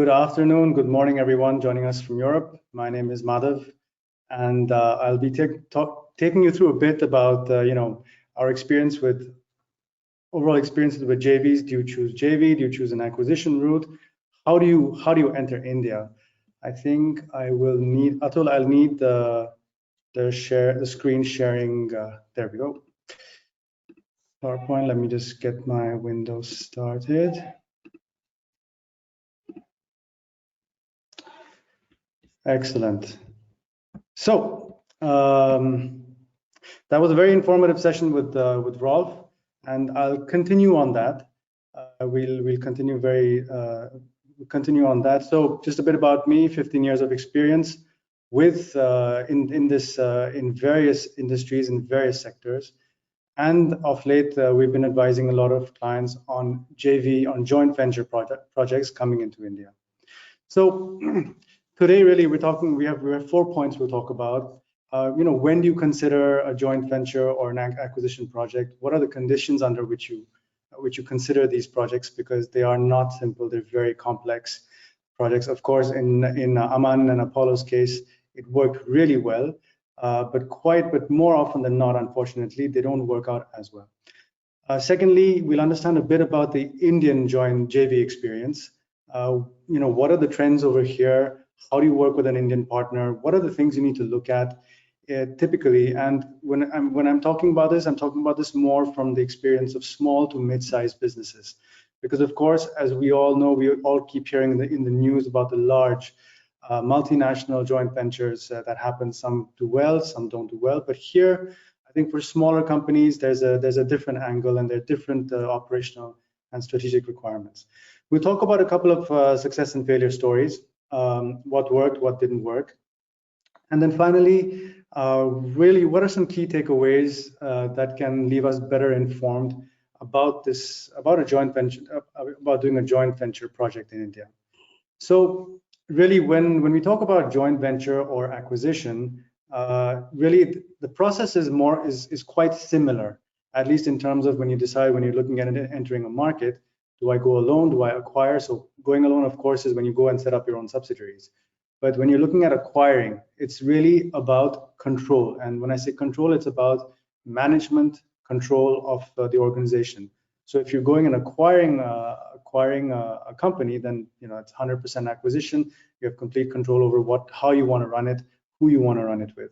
Good afternoon, good morning, everyone joining us from Europe. My name is Madhav, and I'll be taking you through a bit about our experience with overall experiences with JVs. Do you choose JV? Do you choose an acquisition route? How do you enter India? I think I will need Atul. I'll need the screen sharing. There we go. PowerPoint. Let me just get my Windows started. Excellent. So that was a very informative session with Rolf, and I'll continue on that. We'll continue on that. So just a bit about me: 15 years of experience with in various industries in various sectors, and of late we've been advising a lot of clients on JV, on joint venture projects coming into India. So today, really, we have 4 points we'll talk about. When do you consider a joint venture or an acquisition project? What are the conditions under which you consider these projects? Because they are not simple; they're very complex projects. Of course, in Aman and Apollo's case, it worked really well, but more often than not, unfortunately, they don't work out as well. Secondly, we'll understand a bit about the Indian joint JV experience. What are the trends over here? How do you work with an Indian partner? What are the things you need to look at typically? And when I'm talking about this, I'm talking about this more from the experience of small to mid-sized businesses, because of course, as we all know, we all keep hearing in the news about the large multinational joint ventures that happen. Some do well, some don't do well. But here, I think for smaller companies, there's a different angle, and there are different operational and strategic requirements. We'll talk about a couple of success and failure stories. What worked, what didn't work, and then finally, really, what are some key takeaways that can leave us better informed about a joint venture, about doing a joint venture project in India. So really, when we talk about joint venture or acquisition, really the process is quite similar, at least in terms of when you're looking at entering a market. Do I go alone? Do I acquire? So going alone, of course, is when you go and set up your own subsidiaries. But when you're looking at acquiring, it's really about control. And when I say control, it's about management control of the organization. So if you're going and acquiring a company, then it's 100% acquisition. You have complete control over how you want to run it, who you want to run it with.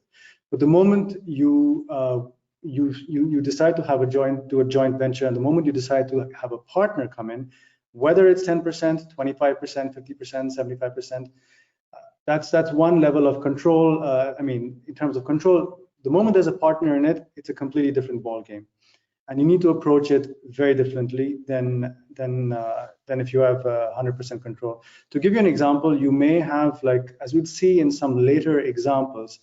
But the moment you decide to do a joint venture, and the moment you decide to have a partner come in, whether it's 10%, 25%, 50%, 75%, that's one level of control. In terms of control, the moment there's a partner in it, it's a completely different ball game, and you need to approach it very differently than if you have 100% control. To give you an example, you may have, as we'd see in some later examples,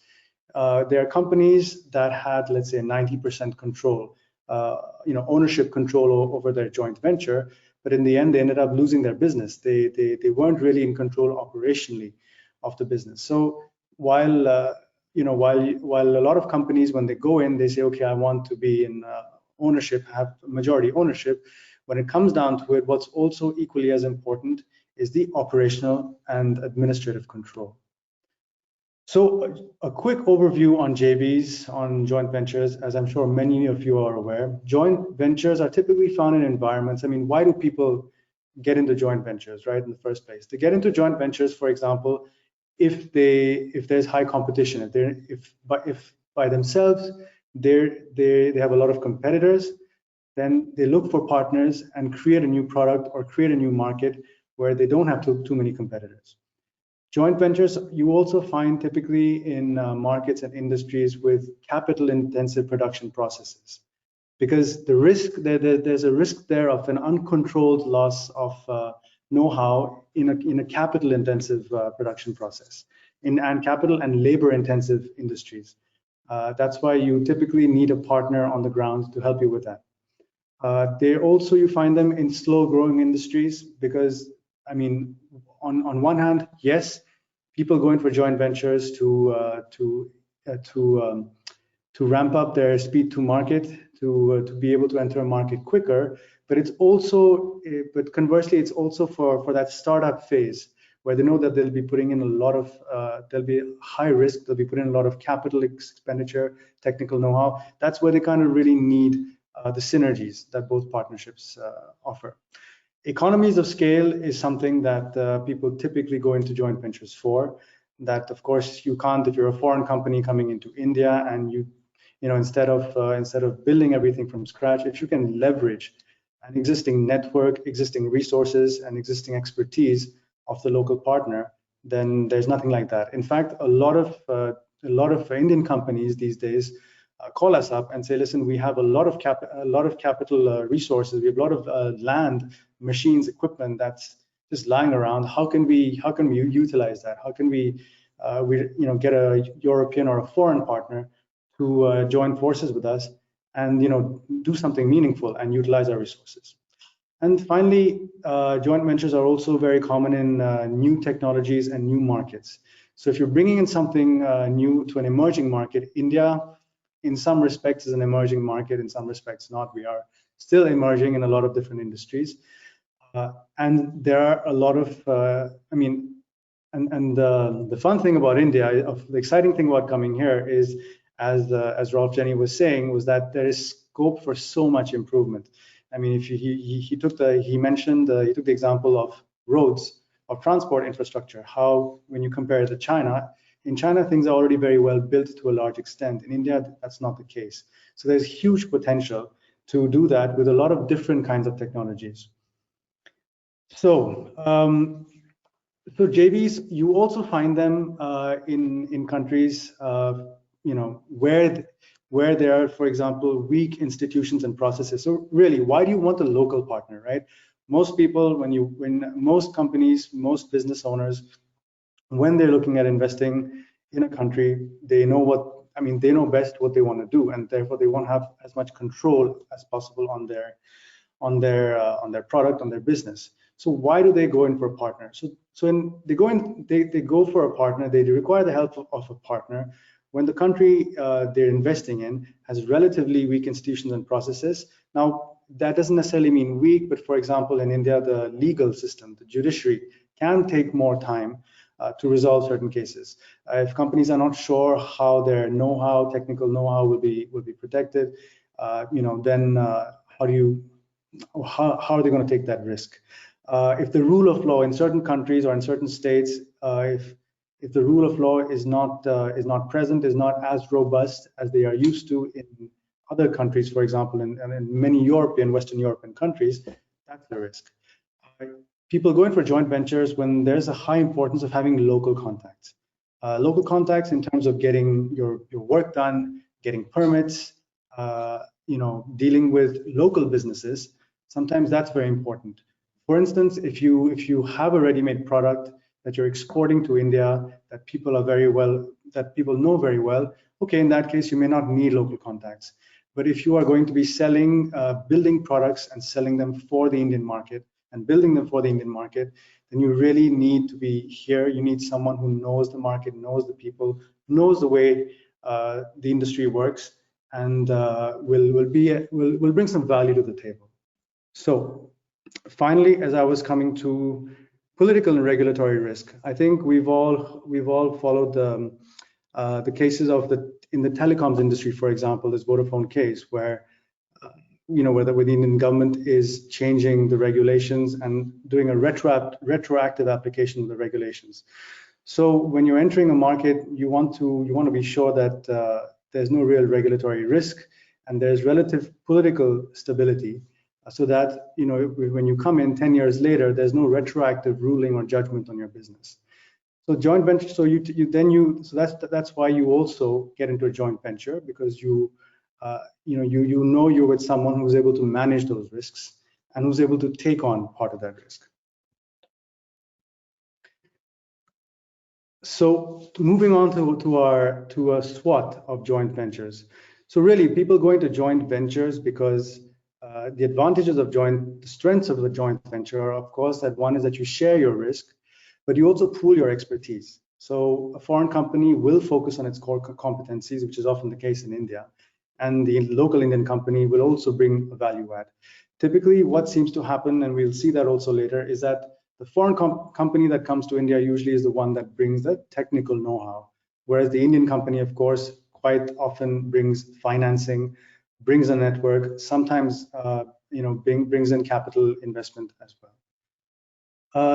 there are companies that had, let's say, 90% control, ownership control over their joint venture, but in the end, they ended up losing their business. They weren't really in control operationally of the business. So while a lot of companies, when they go in, they say, okay, I want to be in ownership, have majority ownership. When it comes down to it, what's also equally as important is the operational and administrative control. So a quick overview on JVs, on joint ventures. As I'm sure many of you are aware, joint ventures are typically found in environments. Why do people get into joint ventures, right, in the first place? They get into joint ventures, for example, if there's high competition, if by themselves they have a lot of competitors, then they look for partners and create a new product or create a new market where they don't have too many competitors. Joint ventures you also find typically in markets and industries with capital-intensive production processes, because there's a risk there of an uncontrolled loss of know-how in a capital-intensive production process, and capital and labor-intensive industries. That's why you typically need a partner on the ground to help you with that. You find them in slow-growing industries, because on one hand, yes, people go in for joint ventures to ramp up their speed to market, to be able to enter a market quicker. But conversely, it's also for that startup phase where they know that they'll be putting in a lot of, there'll be high risk, they'll be putting in a lot of capital expenditure, technical know-how. That's where they kind of really need the synergies that both partnerships offer. Economies of scale is something that people typically go into joint ventures for. That, of course, you can't if you're a foreign company coming into India and you know, instead of building everything from scratch, if you can leverage an existing network, existing resources, and existing expertise of the local partner, then there's nothing like that. In fact, a lot of Indian companies these days call us up and say, listen, we have a lot of capital resources, we have a lot of land, machines, equipment that's just lying around. How can we utilize that? How can we get a European or a foreign partner to join forces with us and do something meaningful and utilize our resources? And finally, joint ventures are also very common in new technologies and new markets. So if you're bringing in something new to an emerging market, India, in some respects, is an emerging market, in some respects not. We are still emerging in a lot of different industries. And there are a lot of, the fun thing about India, the exciting thing about coming here is, as Rolf Jenny was saying, was that there is scope for so much improvement. I mean, if he took the example of roads, of transport infrastructure, how when you compare it to China, in China things are already very well built to a large extent. In India, that's not the case. So there's huge potential to do that with a lot of different kinds of technologies. So, so JVs, you also find them in countries, where there are, for example, weak institutions and processes. So really, why do you want a local partner, right? Most people, when most companies, most business owners, when they're looking at investing in a country, they know they know best what they want to do, and therefore they want to have as much control as possible on their product, on their business. So why do they go in for a partner? So when they go for a partner, they require the help of a partner when the country they're investing in has relatively weak institutions and processes. Now, that doesn't necessarily mean weak, but for example, in India, the legal system, the judiciary, can take more time to resolve certain cases. If companies are not sure how their know-how, technical know-how will be protected, then how are they going to take that risk? If the rule of law in certain countries or in certain states, if the rule of law is not present, is not as robust as they are used to in other countries, for example, in many Western European countries, that's the risk. People go in for joint ventures when there's a high importance of having local contacts. Local contacts in terms of getting your work done, getting permits, dealing with local businesses. Sometimes that's very important. For instance, if you have a ready-made product that you're exporting to India, that people know very well, okay, in that case, you may not need local contacts. But if you are going to be building products and selling them for the Indian market and building them for the Indian market, then you really need to be here. You need someone who knows the market, knows the people, knows the way the industry works, and will bring some value to the table. So finally, as I was coming to political and regulatory risk, I think we've all followed the cases in the telecoms industry, for example, this Vodafone case, where where the Indian government is changing the regulations and doing a retroactive application of the regulations. So when you're entering a market, you want to be sure that there's no real regulatory risk and there's relative political stability, so that when you come in 10 years later, there's no retroactive ruling or judgment on your business. So joint venture. So that's why you also get into a joint venture, because you're with someone who's able to manage those risks and who's able to take on part of that risk. So moving on to a SWOT of joint ventures. So really, people go into joint ventures because the advantages of the strengths of a joint venture are, of course, that one is that you share your risk, but you also pool your expertise. So a foreign company will focus on its core competencies, which is often the case in India, and the local Indian company will also bring a value add. Typically, what seems to happen, and we'll see that also later, is that The foreign company that comes to India usually is the one that brings the technical know-how, whereas the Indian company, of course, quite often brings financing, brings a network, sometimes brings in capital investment as well.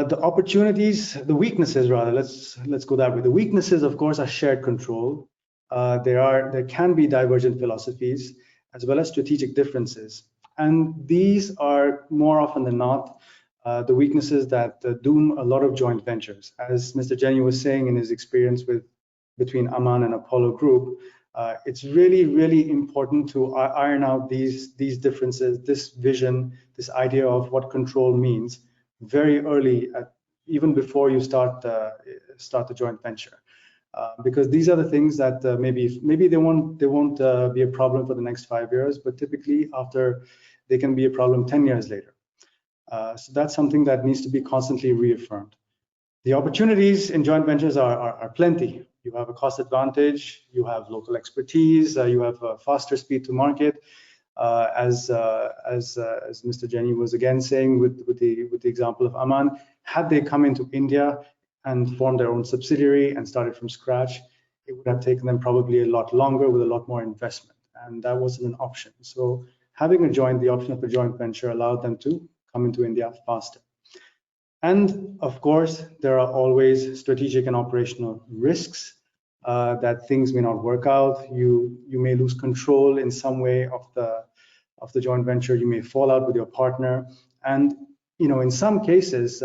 The opportunities, the weaknesses rather, let's go that way. The weaknesses, of course, are shared control. There can be divergent philosophies as well as strategic differences, and these are more often than not the weaknesses that doom a lot of joint ventures. As Mr. Jenny was saying in his experience between Aman and Apollo Group, it's really, really important to iron out these differences, this vision, this idea of what control means very early, even before you start the joint venture, because these are the things that maybe they won't be a problem for the next 5 years, but typically after they can be a problem 10 years later. So that's something that needs to be constantly reaffirmed. The opportunities in joint ventures are plenty. You have a cost advantage, you have local expertise, you have a faster speed to market. As Mr. Jenny was again saying with the example of Aman, had they come into India and formed their own subsidiary and started from scratch, it would have taken them probably a lot longer with a lot more investment, and that wasn't an option. So having the option of a joint venture allowed them to come into India faster. And of course, there are always strategic and operational risks, that things may not work out. You may lose control in some way of the joint venture. You may fall out with your partner, and in some cases,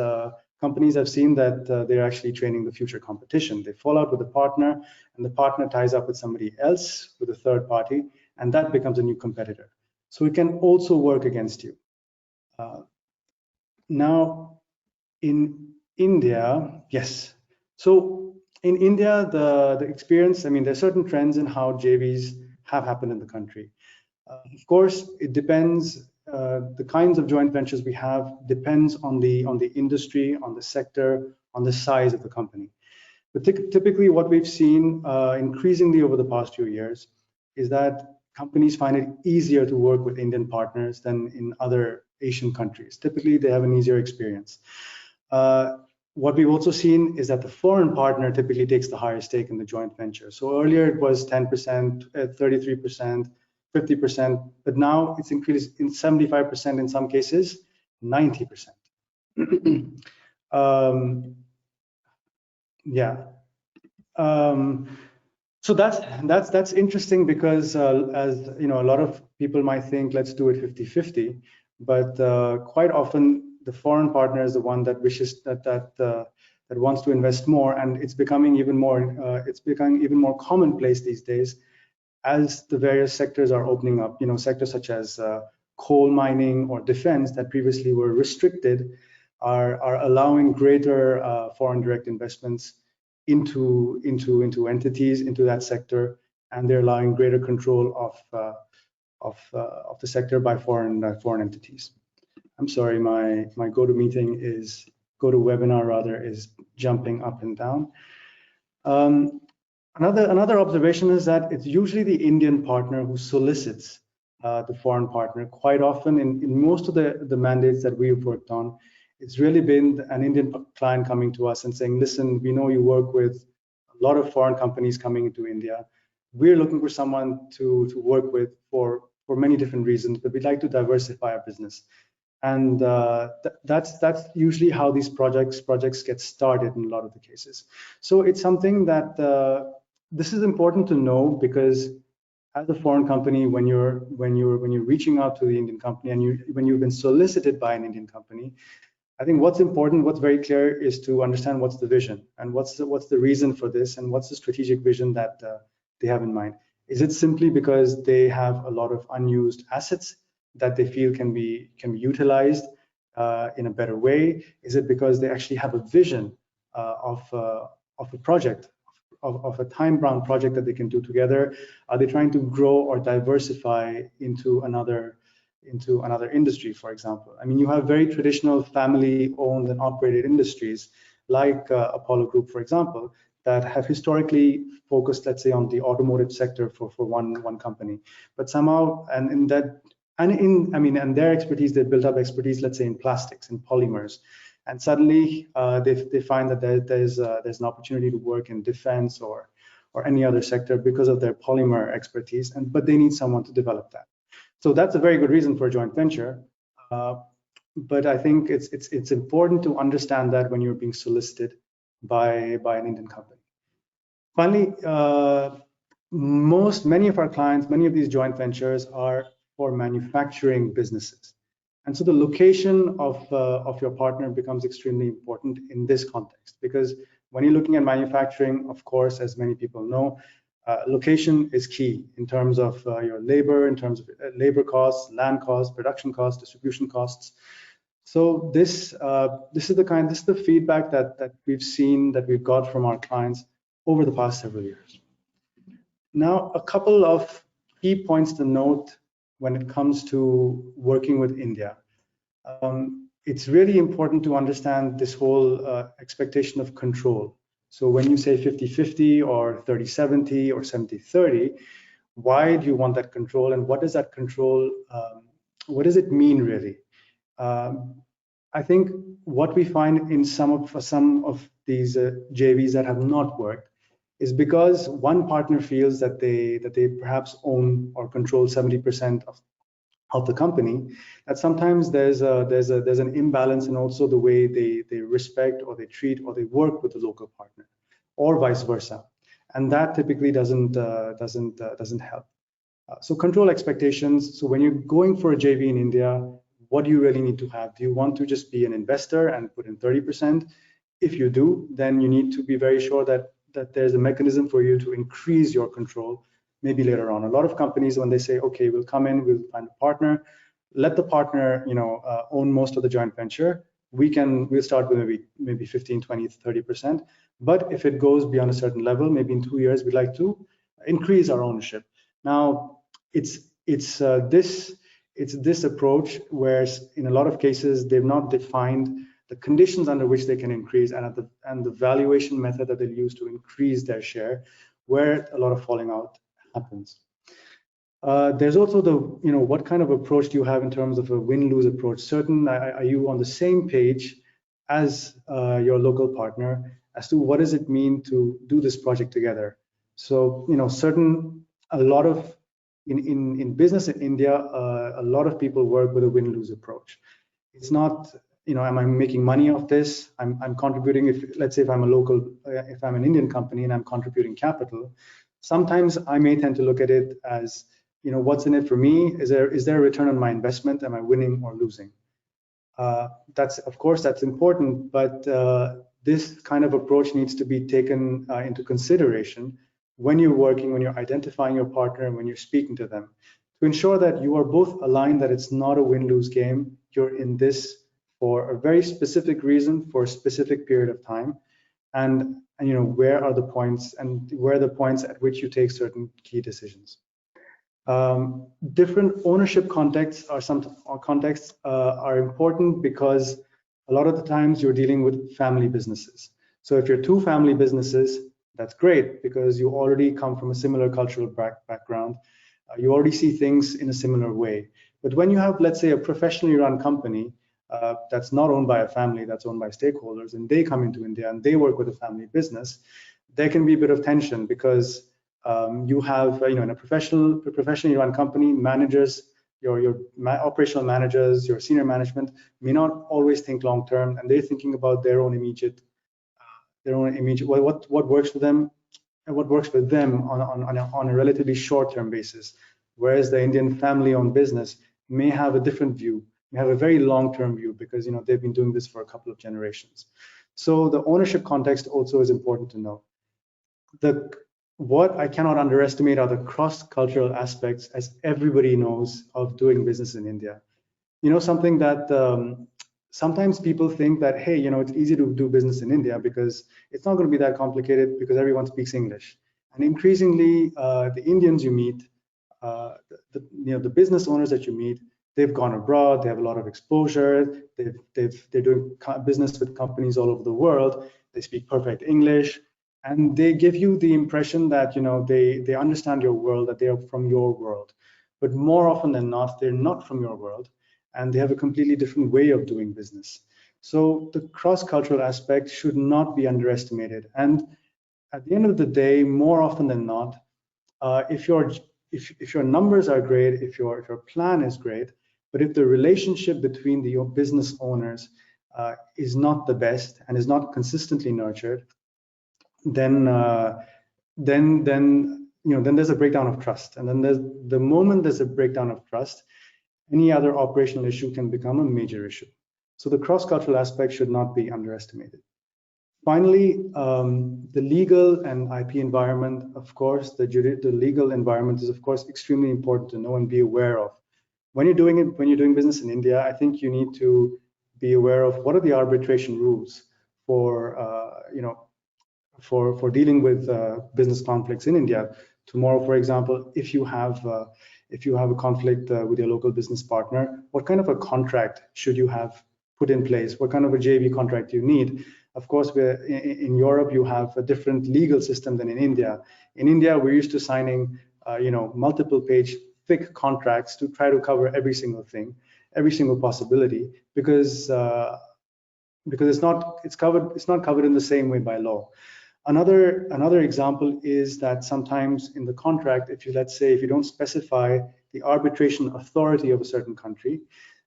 companies have seen that they're actually training the future competition. They fall out with the partner, and the partner ties up with somebody else, with a third party, and that becomes a new competitor. So it can also work against you. Now, in India, yes. So in India, the experience, there's certain trends in how JVs have happened in the country. Of course, it depends. The kinds of joint ventures we have depends on the industry, on the sector, on the size of the company. But typically, what we've seen increasingly over the past few years is that companies find it easier to work with Indian partners than in other Asian countries. Typically, they have an easier experience. What we've also seen is that the foreign partner typically takes the higher stake in the joint venture. So earlier it was 10%, 33%, 50%, but now it's increased in 75% in some cases, 90%. Yeah. So that's interesting because as a lot of people might think, let's do it 50-50, but quite often the foreign partner is the one that wishes that wants to invest more, and it's becoming even more commonplace these days as the various sectors are opening up. Sectors such as coal mining or defense that previously were restricted are allowing greater foreign direct investments into entities, into that sector, and they're allowing greater control of the sector by foreign entities. I'm sorry, my GoToMeeting GoToWebinar is jumping up and down. Another observation is that it's usually the Indian partner who solicits the foreign partner. Quite often, in most of the mandates that we've worked on, it's really been an Indian client coming to us and saying, listen, we know you work with a lot of foreign companies coming into India. We're looking for someone to work with for many different reasons, but we'd like to diversify our business. And that's usually how these projects get started in a lot of the cases. So it's something that this is important to know, because as a foreign company, when you're reaching out to the Indian company and when you've been solicited by an Indian company, I think what's important, what's very clear, is to understand what's the vision and what's the reason for this, and what's the strategic vision that they have in mind. Is it simply because they have a lot of unused assets that they feel can be utilized in a better way? Is it because they actually have a vision of a project, of a time-bound project that they can do together? Are they trying to grow or diversify into another industry, for example? You have very traditional family-owned and operated industries like Apollo Group, for example, that have historically focused, let's say, on the automotive sector for one company, but somehow, and their expertise, they built up expertise, let's say, in plastics and polymers, and suddenly they find that there's an opportunity to work in defense or any other sector because of their polymer expertise, but they need someone to develop that. So that's a very good reason for a joint venture. But I think it's important to understand that when you're being solicited by an Indian company. Finally, many of our clients, many of these joint ventures are for manufacturing businesses, and so the location of your partner becomes extremely important in this context, because when you're looking at manufacturing, of course, as many people know, location is key in terms of your labor, in terms of labor costs, land costs, production costs, distribution costs. So this is the feedback that we've seen, that we've got from our clients over the past several years. Now, a couple of key points to note when it comes to working with India. It's really important to understand this whole expectation of control. So when you say 50-50 or 30-70 or 70-30, why do you want that control, and what does that control, what does it mean really? I think what we find in some of these JVs that have not worked is because one partner feels that they perhaps own or control 70% of the company, that sometimes there's an imbalance in also the way they respect or they treat or they work with the local partner, or vice versa, and that typically doesn't help. So control expectations. So when you're going for a JV in India, what do you really need to have? Do you want to just be an investor and put in 30%? If you do, then you need to be very sure that there's a mechanism for you to increase your control maybe later on. A lot of companies, when they say, okay, we'll come in, we'll find a partner, let the partner own most of the joint venture. We'll start with maybe 15, 20, 30%. But if it goes beyond a certain level, maybe in 2 years, we'd like to increase our ownership. Now, it's this approach where in a lot of cases they've not defined the conditions under which they can increase and the valuation method that they'll use to increase their share, where a lot of falling out happens. There's also what kind of approach do you have in terms of a win-lose approach? Are you on the same page as your local partner as to what does it mean to do this project together? So a lot of in business in India, a lot of people work with a win-lose approach. It's not, am I making money off this? I'm contributing. Let's say if I'm an Indian company and I'm contributing capital, sometimes I may tend to look at it as, what's in it for me? Is there a return on my investment? Am I winning or losing? Of course, that's important, but this kind of approach needs to be taken into consideration when you're identifying your partner and when you're speaking to them, to ensure that you are both aligned, that it's not a win-lose game. You're in this for a very specific reason, for a specific period of time, and where are the points at which you take certain key decisions. Different ownership contexts are important because a lot of the times you're dealing with family businesses. So if you're two family businesses, that's great because you already come from a similar cultural background. You already see things in a similar way. But when you have, let's say, a professionally run company that's not owned by a family, that's owned by stakeholders, and they come into India and they work with a family business, there can be a bit of tension because you have, in a professionally run company, managers, your operational managers, your senior management may not always think long term, and they're thinking about their own immediate what works for them and what works for them on a relatively short-term basis, whereas the Indian family-owned business may have a different view, may have a very long-term view because they've been doing this for a couple of generations. So the ownership context also is important to know. What I cannot underestimate are the cross-cultural aspects, as everybody knows, of doing business in India. Something that sometimes people think that, hey, it's easy to do business in India because it's not going to be that complicated because everyone speaks English. And increasingly, the Indians you meet, the business owners that you meet, they've gone abroad, they have a lot of exposure, they're doing business with companies all over the world, they speak perfect English, and they give you the impression that they understand your world, that they are from your world. But more often than not, they're not from your world, and they have a completely different way of doing business. So the cross-cultural aspect should not be underestimated. And at the end of the day, more often than not, if your numbers are great, if your plan is great, but if the relationship between your business owners is not the best and is not consistently nurtured, then there's a breakdown of trust. And then the moment there's a breakdown of trust, any other operational issue can become a major issue. So the cross-cultural aspect should not be underestimated. Finally, the legal and IP environment, of course, the legal environment is, of course, extremely important to know and be aware of. When you're doing business in India, I think you need to be aware of what are the arbitration rules for dealing with business conflicts in India. Tomorrow, for example, if you have a conflict with your local business partner, what kind of a contract should you have put in place? What kind of a JV contract you need? Of course, in Europe, you have a different legal system than in India. In India, we're used to signing, multiple page thick contracts to try to cover every single thing, every single possibility, because it's not covered in the same way by law. Another example is that sometimes in the contract, let's say if you don't specify the arbitration authority of a certain country,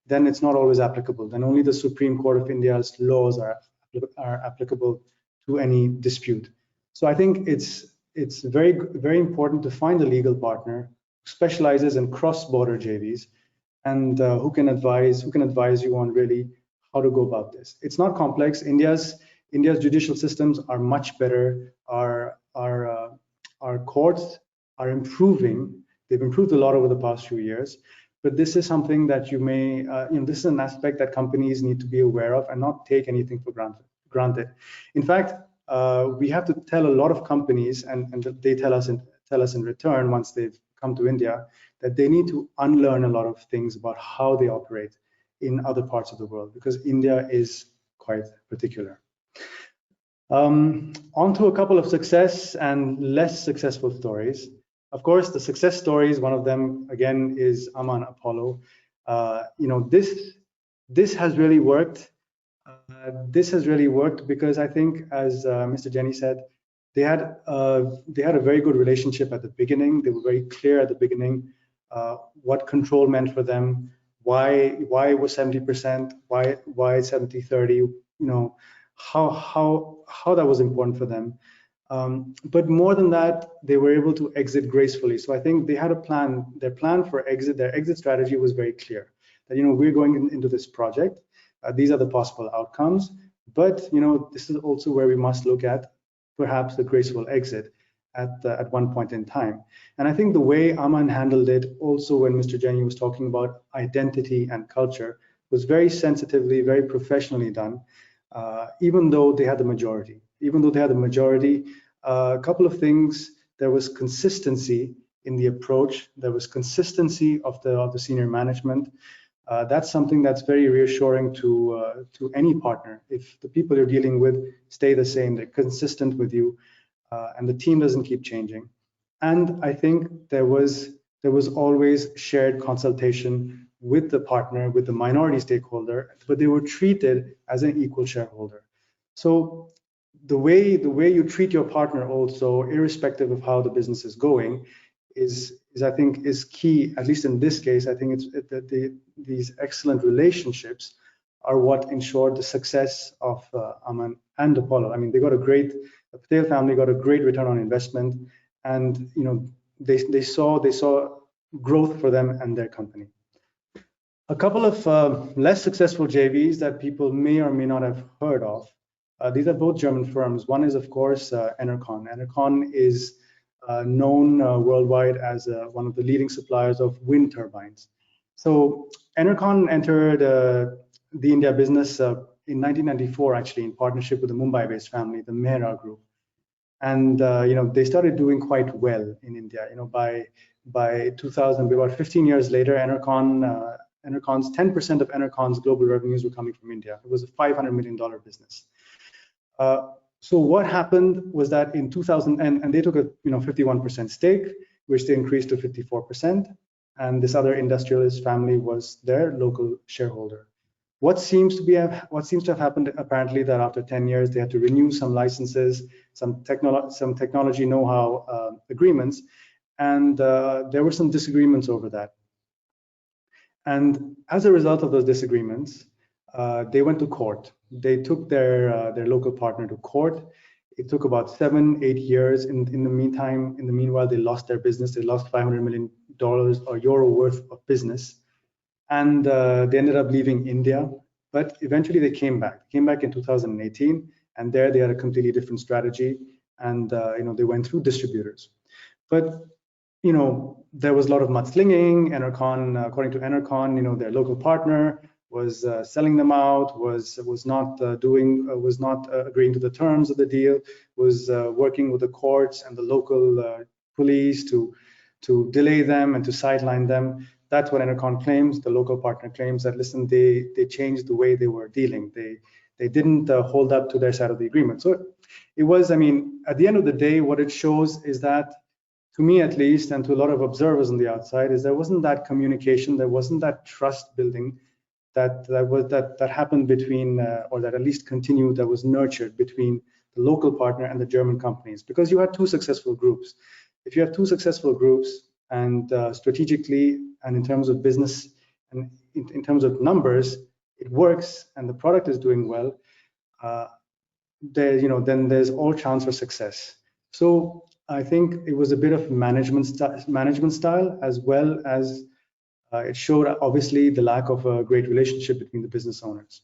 then it's not always applicable. Then only the Supreme Court of India's laws are applicable to any dispute. So I think it's very, very important to find a legal partner who specializes in cross-border JVs and who can advise you on really how to go about this. It's not complex. India's judicial systems are much better. Our courts are improving. They've improved a lot over the past few years. But this is something that you may, this is an aspect that companies need to be aware of and not take anything for granted. In fact, we have to tell a lot of companies, and they tell us in return once they've come to India, that they need to unlearn a lot of things about how they operate in other parts of the world, because India is quite particular. On to a couple of success and less successful stories. Of course, the success stories, one of them, again, is Aman Apollo. This has really worked. This has really worked because I think, as Mr. Jenny said, they had a very good relationship at the beginning. They were very clear at the beginning what control meant for them, why it was 70%, why 70-30, how that was important for them. But more than that, they were able to exit gracefully. So I think they had a plan. Their plan for exit, their exit strategy was very clear. That we're going into this project. These are the possible outcomes. But this is also where we must look at perhaps the graceful exit at one point in time. And I think the way Aman handled it, also when Mr. Jenny was talking about identity and culture, was very sensitively, very professionally done. Even though they had the majority. A couple of things. There was consistency in the approach. There was consistency of the senior management. That's something that's very reassuring to any partner. If the people you're dealing with stay the same, they're consistent with you, and the team doesn't keep changing. And I think there was always shared consultation with the partner, with the minority stakeholder, but they were treated as an equal shareholder. So the way you treat your partner also, irrespective of how the business is going, is I think is key. At least in this case, I think these excellent relationships are what ensured the success of Aman and Apollo. I mean, the Patel family got a great return on investment, and they saw growth for them and their company. A couple of less successful JVs that people may or may not have heard of. These are both German firms. One is, of course, Enercon. Enercon is known worldwide as one of the leading suppliers of wind turbines. So Enercon entered the India business in 1994, actually, in partnership with the Mumbai-based family, the Maier Group. And they started doing quite well in India. By 2000, about 15 years later, Enercon's 10% of Enercon's global revenues were coming from India. It was a $500 million business. So what happened was that in 2000, and they took a 51% stake, which they increased to 54%, and this other industrialist family was their local shareholder. What seems to have happened apparently that after 10 years they had to renew some licenses, some technology know-how agreements, and there were some disagreements over that. And as a result of those disagreements, they went to court. They took their local partner to court. It took about 7-8 years. In the meanwhile, they lost their business. They lost $500 million or euro worth of business, and they ended up leaving India. But eventually, they came back. Came back in 2018, and there they had a completely different strategy. And they went through distributors. But there was a lot of mudslinging. Enercon, according to Enercon, their local partner was selling them out, was not agreeing to the terms of the deal, was working with the courts and the local police to delay them and to sideline them. That's what Enercon claims. The local partner claims that, listen, they changed the way they were dealing. They didn't hold up to their side of the agreement. So it was, at the end of the day, what it shows is that, to me at least, and to a lot of observers on the outside, is there wasn't that communication, there wasn't that trust building that happened between, or that at least continued, that was nurtured between the local partner and the German companies, because you had two successful groups. If you have two successful groups, and strategically and in terms of business and in terms of numbers, it works and the product is doing well, then there's all chance for success. So I think it was a bit of management style, as well as it showed obviously the lack of a great relationship between the business owners.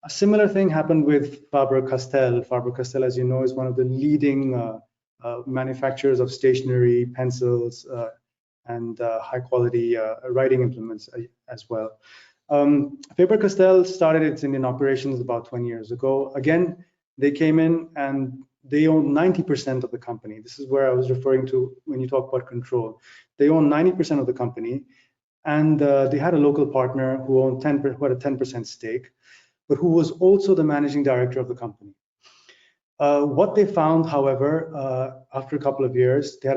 A similar thing happened with Faber-Castell. Faber-Castell, as you know, is one of the leading manufacturers of stationery, pencils, and high quality writing implements as well. Faber-Castell started its Indian operations about 20 years ago. Again, they came in and they own 90% of the company. This is where I was referring to when you talk about control. They own 90% of the company, and they had a local partner who had a 10% stake, but who was also the managing director of the company. What they found, however, after a couple of years, they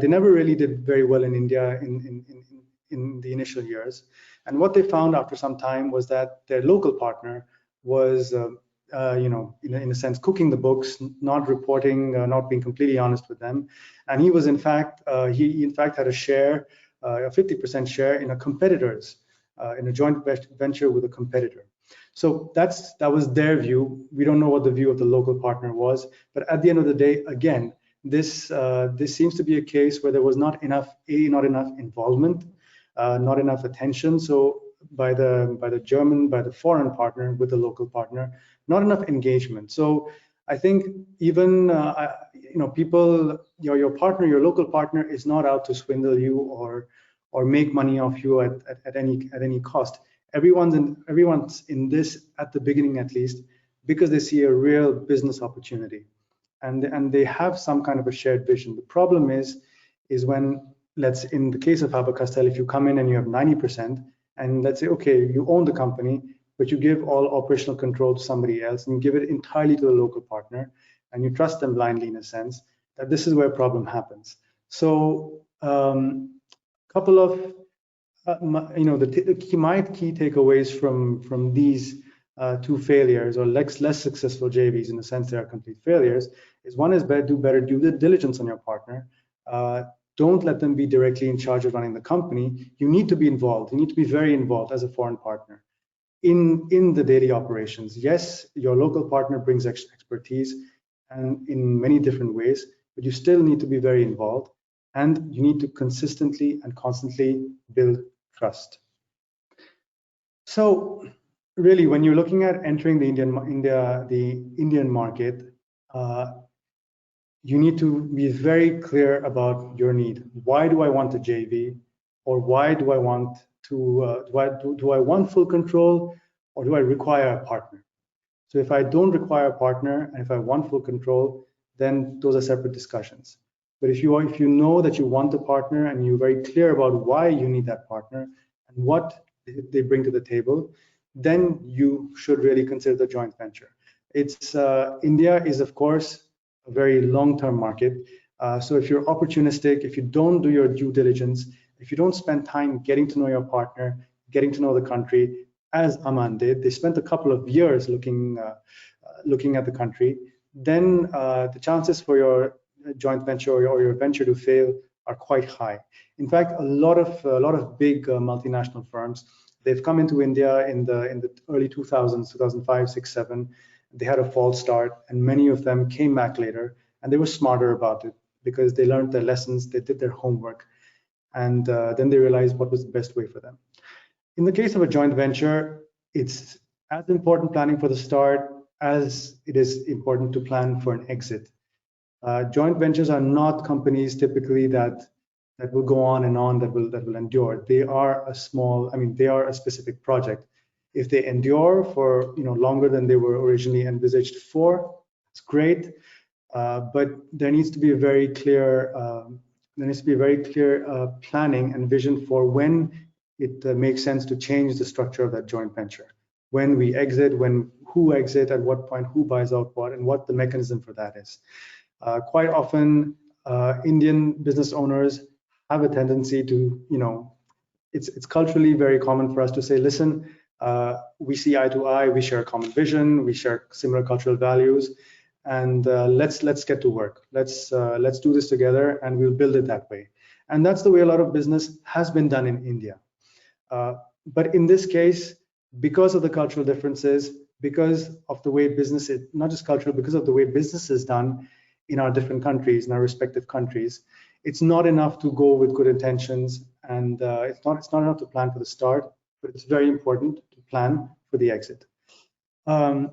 never really did very well in India in the initial years. And what they found after some time was that their local partner was, in a sense, cooking the books, not reporting, not being completely honest with them. And he was, in fact, had a share, a 50% share in in a joint venture with a competitor. So that was their view. We don't know what the view of the local partner was, but at the end of the day, again, this seems to be a case where there was not enough involvement, not enough attention. So by the foreign partner with the local partner, not enough engagement. So I think even people, your local partner is not out to swindle you or make money off you at any cost. Everyone's in this at the beginning, at least, because they see a real business opportunity, and they have some kind of a shared vision. The problem is when, in the case of Faber-Castell, if you come in and you have 90%, and let's say, okay, you own the company, but you give all operational control to somebody else, and you give it entirely to the local partner, and you trust them blindly, in a sense, that this is where a problem happens. So couple of my key takeaways from these two failures, or less successful JVs, in the sense they are complete failures, is one is do better due diligence on your partner. Don't let them be directly in charge of running the company. You need to be involved. You need to be very involved as a foreign partner in the daily operations. Yes, your local partner brings expertise and in many different ways, but you still need to be very involved, and you need to consistently and constantly build trust. So really, when you're looking at entering the Indian market, you need to be very clear about your need. Why do I want a JV, or why do I want to? Do I want full control, or do I require a partner? So if I don't require a partner and if I want full control, then those are separate discussions. But if you know that you want a partner and you're very clear about why you need that partner and what they bring to the table, then you should really consider the joint venture. India is, of course, a very long-term market. So if you're opportunistic, if you don't do your due diligence, if you don't spend time getting to know your partner, getting to know the country, as Aman did. They spent a couple of years looking at the country. Then the chances for your joint venture or your venture to fail are quite high. In fact, a lot of big multinational firms, they've come into India in the early 2000s, 2005, 6, 7. They had a false start, and many of them came back later, and they were smarter about it because they learned their lessons, they did their homework, and then they realized what was the best way for them. In the case of a joint venture, it's as important planning for the start as it is important to plan for an exit. Joint ventures are not companies typically that will go on and on, that will endure. They are they are a specific project. If they endure for longer than they were originally envisaged for, it's great. But there needs to be a very clear planning and vision for when it makes sense to change the structure of that joint venture. When we exit, who exit, at what point, who buys out what, and what the mechanism for that is. Quite often, Indian business owners have a tendency to, it's culturally very common for us to say, listen, we see eye to eye, we share a common vision, we share similar cultural values, and let's get to work. Let's do this together, and we'll build it that way. And that's the way a lot of business has been done in India. But in this case, because of the cultural differences, because of the way business is, not just cultural, because of the way business is done in our different countries, in our respective countries, it's not enough to go with good intentions, and it's not enough to plan for the start, but it's very important to plan for the exit. And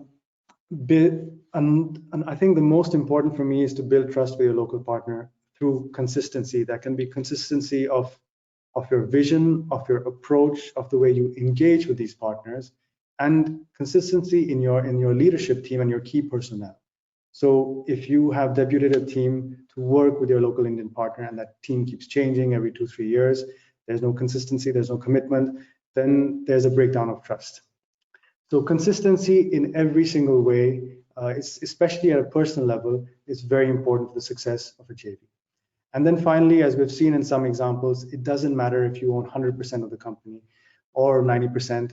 I think the most important for me is to build trust with your local partner through consistency. That can be consistency of your vision, of your approach, of the way you engage with these partners, and consistency in your leadership team and your key personnel. So if you have deputed a team to work with your local Indian partner, and that team keeps changing every 2-3 years, there's no consistency, there's no commitment, then there's a breakdown of trust. So consistency in every single way, especially at a personal level, is very important for the success of a JV. And then finally, as we've seen in some examples, it doesn't matter if you own 100% of the company or 90%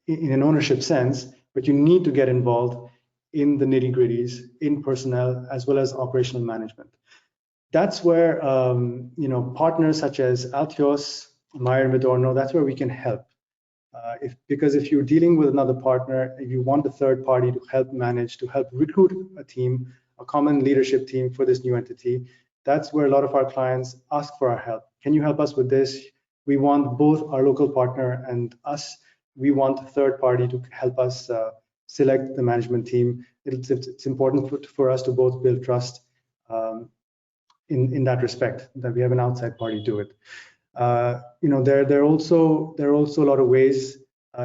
in an ownership sense, but you need to get involved in the nitty-gritties, in personnel, as well as operational management. That's where partners such as ALTIOS, maier+Vidorno, that's where we can help. Because if you're dealing with another partner, if you want a third party to help manage, to help recruit a team, a common leadership team for this new entity, that's where a lot of our clients ask for our help. Can you help us with this? We want both our local partner and us. We want a third party to help us select the management team. It's important for us to both build trust in that respect, that we have an outside party do it. There are also a lot of ways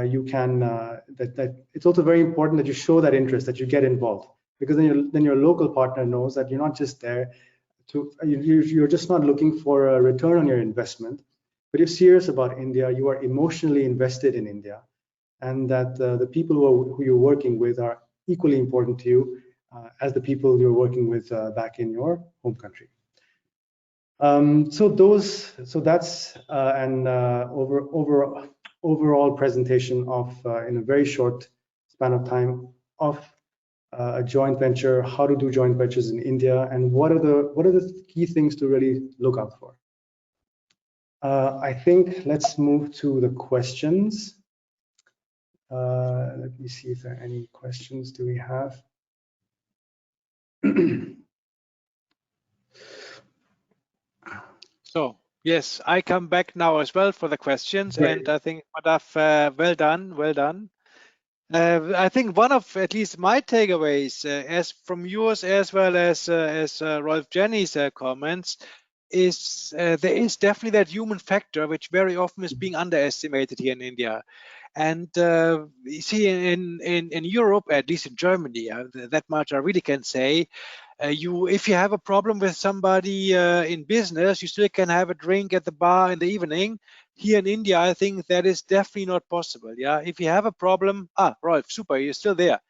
you can. That it's also very important that you show that interest, that you get involved, because then your local partner knows that you're not just there to. You're just not looking for a return on your investment, but you're serious about India. You are emotionally invested in India, and that the people who you're working with are equally important to you as the people you're working with back in your home country. So that's an overall presentation of in a very short span of time of a joint venture, how to do joint ventures in India, and what are the key things to really look out for. I think let's move to the questions. Let me see if there are any questions. Do we have? So yes, I come back now as well for the questions. Great. And I think Madhav, well done. I think one of at least my takeaways, as from yours as well as Rolf Jenny's comments, is there is definitely that human factor which very often is being underestimated here in India. And you see in Europe, at least in Germany, that much I really can say. If you have a problem with somebody in business, you still can have a drink at the bar in the evening. Here in India, I think that is definitely not possible. Yeah, if you have a problem, Rolf, super, you're still there.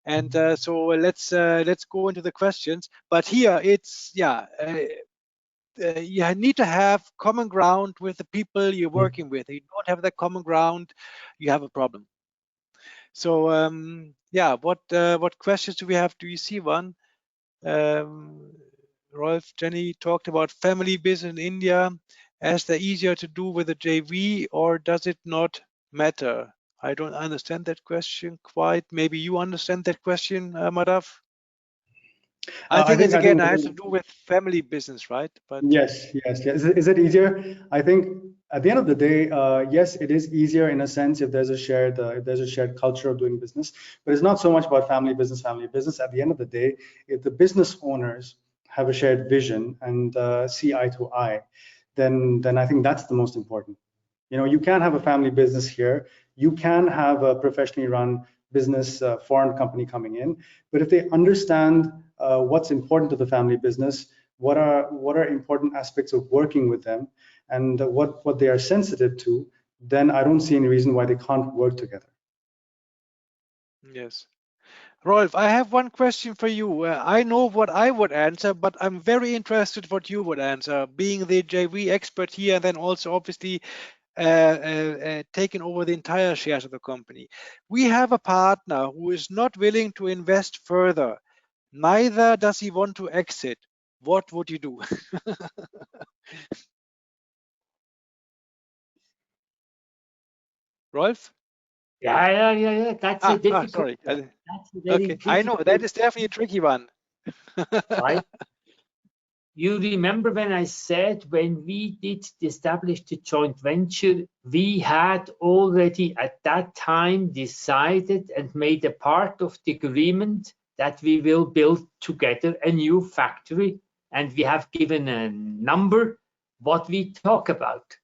And so let's go into the questions. But here it's you need to have common ground with the people you're working with. If you don't have that common ground, you have a problem. So yeah, what questions do we have? Do you see one? Rolf, Jenny talked about family business in India. Is that easier to do with a JV, or does it not matter? I don't understand that question quite. Maybe you understand that question, Madhav? I think it's again has to do with family business, right? But yes. Is it easier? I think at the end of the day, yes, it is easier in a sense if there's a shared culture of doing business. But it's not so much about family business. At the end of the day, if the business owners have a shared vision and see eye to eye, then I think that's the most important. You know, you can have a family business here. You can have a professionally run business, foreign company coming in. But if they understand what's important to the family business, what are important aspects of working with them, and what they are sensitive to, then I don't see any reason why they can't work together. Yes. Rolf, I have one question for you. I know what I would answer, but I'm very interested what you would answer, being the JV expert here, and then also obviously taking over the entire shares of the company. We have a partner who is not willing to invest further. Neither does he want to exit. What would you do? Rolf? Yeah. That's a difficult. Sorry. That's a very Okay, I know that is definitely a tricky one. Right. You remember when I said when we did establish the joint venture, we had already at that time decided and made a part of the agreement that we will build together a new factory, and we have given a number what we talk about.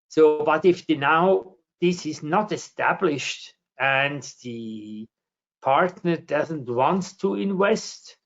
So, but if now this is not established and the partner doesn't want to invest,